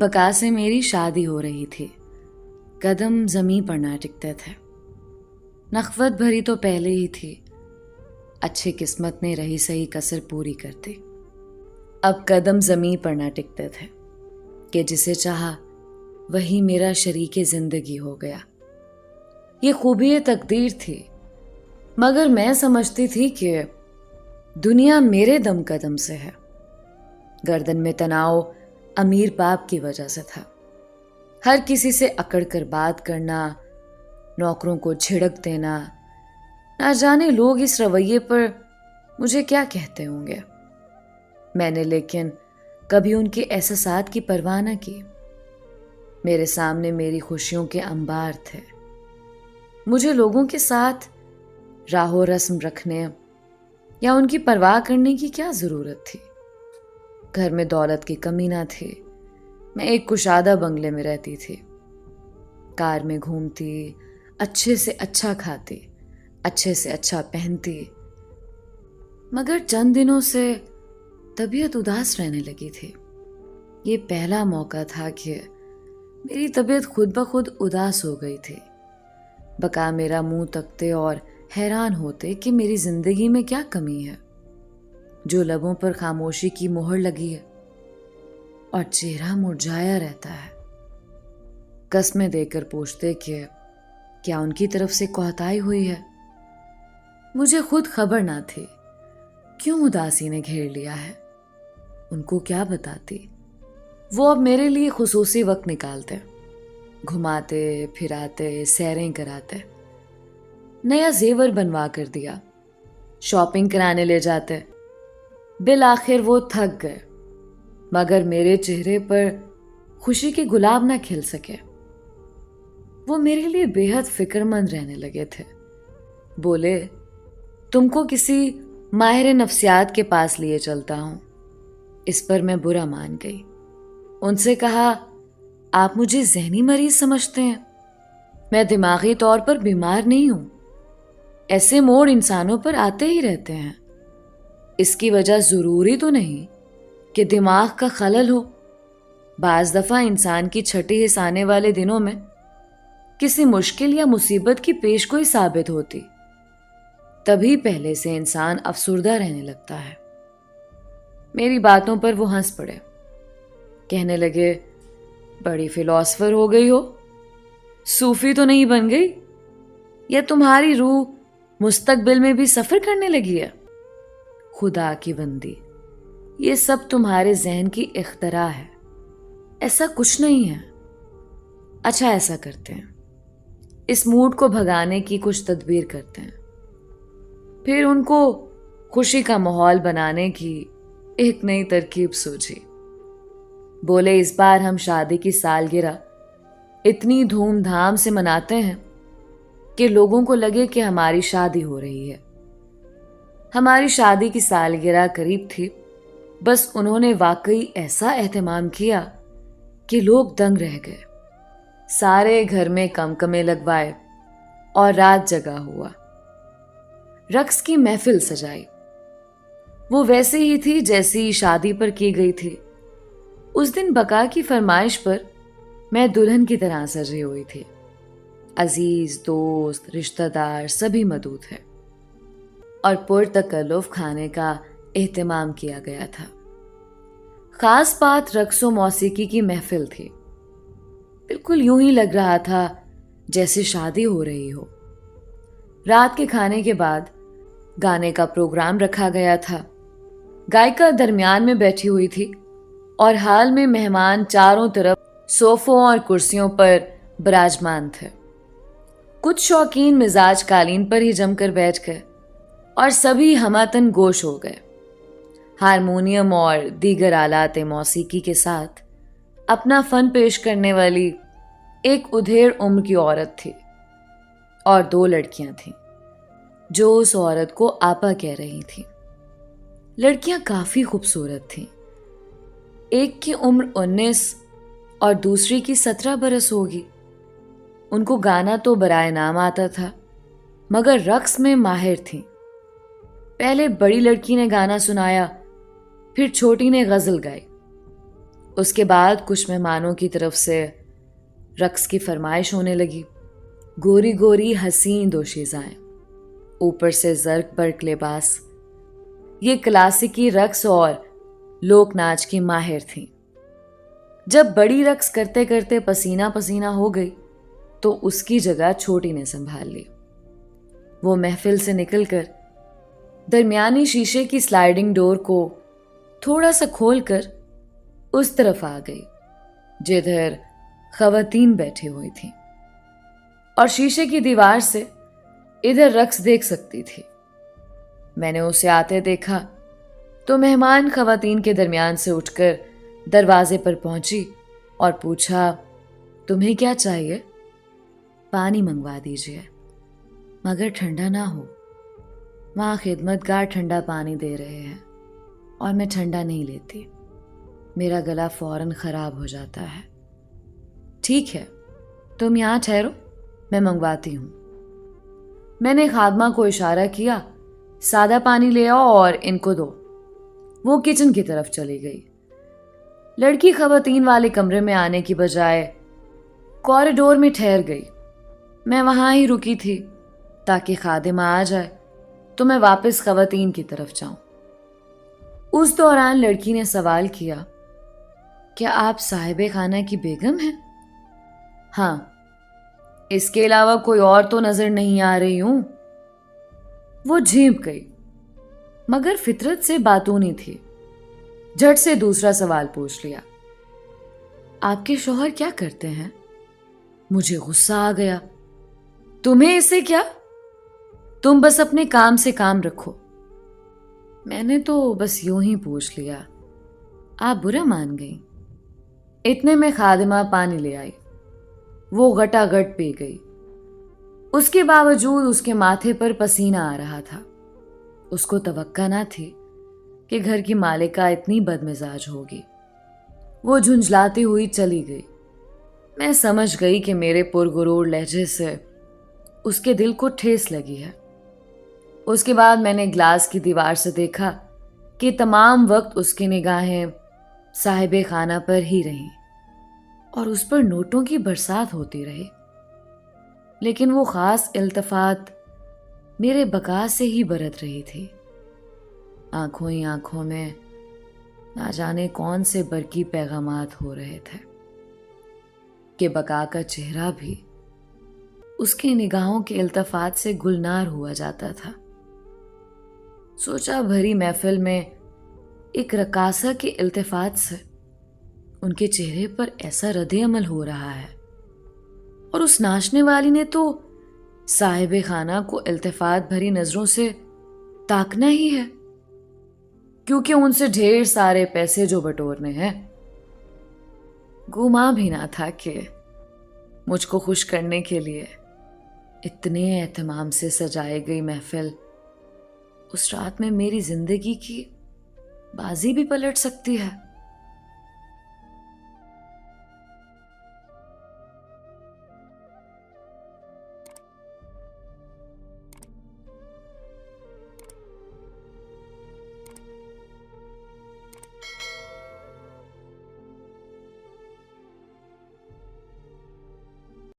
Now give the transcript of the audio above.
बका से मेरी शादी हो रही थी। कदम ज़मीं पर ना टिकते थे। नख़वत भरी तो पहले ही थी, अच्छी किस्मत ने रही सही कसर पूरी कर दी। अब कदम ज़मीं पर ना टिकते थे कि जिसे चाहा वही मेरा शरीके ज़िंदगी हो गया। ये खूबी तकदीर थी, मगर मैं समझती थी कि दुनिया मेरे दम कदम से है। गर्दन में तनाव अमीर बाप की वजह से था। हर किसी से अकड़ कर बात करना, नौकरों को झिड़क देना, ना जाने लोग इस रवैये पर मुझे क्या कहते होंगे। मैंने लेकिन कभी उनके एहसासात की परवाह न की। मेरे सामने मेरी खुशियों के अंबार थे। मुझे लोगों के साथ राहो रस्म रखने या उनकी परवाह करने की क्या ज़रूरत थी। घर में दौलत की कमी ना थी। मैं एक कुशादा बंगले में रहती थी, कार में घूमती, अच्छे से अच्छा खाती, अच्छे से अच्छा पहनती। मगर चंद दिनों से तबीयत उदास रहने लगी थी। ये पहला मौका था कि मेरी तबीयत खुद ब खुद उदास हो गई थी। बका मेरा मुंह तकते और हैरान होते कि मेरी जिंदगी में क्या कमी है, जो लबों पर खामोशी की मोहर लगी है और चेहरा मुरझाया रहता है। कस्में देकर पूछते कि क्या उनकी तरफ से कोताही हुई है। मुझे खुद खबर ना थी क्यों उदासी ने घेर लिया है। उनको क्या बताती। वो अब मेरे लिए खुसूसी वक्त निकालते, घुमाते फिराते, सैरें कराते, नया जेवर बनवा कर दिया, शॉपिंग कराने ले जाते। बिल आखिर वो थक गए, मगर मेरे चेहरे पर खुशी के गुलाब ना खिल सके। वो मेरे लिए बेहद फिक्रमंद रहने लगे थे। बोले, तुमको किसी माहिर नफ्सियात के पास लिए चलता हूं। इस पर मैं बुरा मान गई। उनसे कहा, आप मुझे ज़हनी मरीज समझते हैं? मैं दिमागी तौर पर बीमार नहीं हूं। ऐसे मोड़ इंसानों पर आते ही रहते हैं। इसकी वजह ज़रूरी तो नहीं कि दिमाग का खलल हो। बाज़ दफ़ा इंसान की छठी हिस्स आने वाले दिनों में किसी मुश्किल या मुसीबत की पेशगोई साबित होती, तभी पहले से इंसान अफसुर्दा रहने लगता है। मेरी बातों पर वो हंस पड़े। कहने लगे, बड़ी फिलॉसफर हो गई हो, सूफी तो नहीं बन गई? या तुम्हारी रूह मुस्तकबिल में भी सफ़र करने लगी है? खुदा की बंदी, ये सब तुम्हारे जहन की इख्तरा है, ऐसा कुछ नहीं है। अच्छा, ऐसा करते हैं, इस मूड को भगाने की कुछ तदबीर करते हैं। फिर उनको खुशी का माहौल बनाने की एक नई तरकीब सूझी। बोले, इस बार हम शादी की सालगिरह इतनी धूमधाम से मनाते हैं कि लोगों को लगे कि हमारी शादी हो रही है। हमारी शादी की सालगिरह करीब थी, बस उन्होंने वाकई ऐसा एहतमाम किया कि लोग दंग रह गए। सारे घर में कमकमे लगवाए और रात जगा हुआ। रक्स की महफिल सजाई। वो वैसे ही थी जैसी शादी पर की गई थी। उस दिन बका की फरमाइश पर मैं दुल्हन की तरह सजी हुई थी। अजीज, दोस्त, रिश्तेदार सभी मौजूद थे और पुरतकल्लुफ खाने का एहतमाम किया गया था। खास बात रक्स व मौसीकी की महफिल थी। बिल्कुल यूं ही लग रहा था जैसे शादी हो रही हो। रात के खाने के बाद गाने का प्रोग्राम रखा गया था। गायिका दरमियान में बैठी हुई थी और हाल में मेहमान चारों तरफ सोफों और कुर्सियों पर विराजमान थे। कुछ शौकीन मिजाज कालीन पर ही जमकर बैठ गए और सभी हमातन गोश हो गए। हारमोनियम और दीगर आलात मौसीकी के साथ अपना फन पेश करने वाली एक उधेड़ उम्र की औरत थी और 2 लड़कियां थीं जो उस औरत को आपा कह रही थीं। लड़कियां काफी खूबसूरत थीं। एक की उम्र 19 और दूसरी की 17 बरस होगी। उनको गाना तो बराए नाम आता था, मगर रक्स में माहिर थीं। पहले बड़ी लड़की ने गाना सुनाया, फिर छोटी ने गजल गाई। اس کے بعد کچھ مہمانوں کی طرف سے رقص کی فرمائش ہونے لگی. گوری گوری حسین دوشیزائیں، اوپر سے زرق برق لباس. یہ کلاسیکی رقص اور لوک ناچ کی ماہر تھیں. جب بڑی رقص کرتے کرتے پسینہ پسینہ ہو گئی تو اس کی جگہ چھوٹی نے سنبھال لی. وہ محفل سے نکل کر درمیانی شیشے کی سلائیڈنگ ڈور کو تھوڑا سا کھول کر اس طرف آ گئی جدھر خواتین بیٹھی ہوئی تھیں، اور شیشے کی دیوار سے ادھر رقص دیکھ سکتی تھی. میں نے اسے آتے دیکھا تو مہمان خواتین کے درمیان سے اٹھ کر دروازے پر پہنچی اور پوچھا، تمہیں کیا چاہیے؟ پانی منگوا دیجیے، مگر ٹھنڈا نہ ہو. وہاں خدمتگار ٹھنڈا پانی دے رہے ہیں اور میں ٹھنڈا نہیں لیتی، میرا گلا فوراً خراب ہو جاتا ہے. ٹھیک ہے، تم یہاں ٹھہرو، میں منگواتی ہوں. میں نے خادمہ کو اشارہ کیا، سادہ پانی لے آؤ اور ان کو دو. وہ کچن کی طرف چلی گئی. لڑکی خواتین والے کمرے میں آنے کی بجائے کوریڈور میں ٹھہر گئی. میں وہاں ہی رکی تھی تاکہ خادمہ آ جائے تو میں واپس خواتین کی طرف جاؤں. اس دوران لڑکی نے سوال کیا، کیا آپ صاحب خانہ کی بیگم ہیں؟ ہاں، اس کے علاوہ کوئی اور تو نظر نہیں آ رہی ہوں. وہ جھینپ گئی مگر فطرت سے باتونی تھی. جھٹ سے دوسرا سوال پوچھ لیا، آپ کے شوہر کیا کرتے ہیں؟ مجھے غصہ آ گیا. تمہیں اس سے کیا؟ تم بس اپنے کام سے کام رکھو. میں نے تو بس یوں ہی پوچھ لیا، آپ برا مان گئیں. اتنے میں خادمہ پانی لے آئی. وہ گٹا گٹ پی گئی. اس کے باوجود اس کے ماتھے پر پسینہ آ رہا تھا. اس کو توقع نہ تھی کہ گھر کی مالکہ اتنی بد مزاج ہوگی. وہ جھنجھلاتی ہوئی چلی گئی. میں سمجھ گئی کہ میرے پرغرور لہجے سے اس کے دل کو ٹھیس لگی ہے. اس کے بعد میں نے گلاس کی دیوار سے دیکھا کہ تمام وقت اس کی نگاہیں صاحب خانہ پر ہی رہیں اور اس پر نوٹوں کی برسات ہوتی رہی. لیکن وہ خاص التفات میرے بقا سے ہی برت رہی تھی. آنکھوں ہی آنکھوں میں نہ جانے کون سے برقی پیغامات ہو رہے تھے کہ بقا کا چہرہ بھی اس کی نگاہوں کے التفات سے گلنار ہوا جاتا تھا. سوچا بھری محفل میں ایک رقاصہ کے التفات سے ان کے چہرے پر ایسا رد عمل ہو رہا ہے، اور اس ناچنے والی نے تو صاحب خانہ کو التفات بھری نظروں سے تاکنا ہی ہے، کیونکہ ان سے ڈھیر سارے پیسے جو بٹورنے ہیں. گمان بھی نہ تھا کہ مجھ کو خوش کرنے کے لیے اتنے اہتمام سے سجائی گئی محفل اس رات میں میری زندگی کی بازی بھی پلٹ سکتی ہے.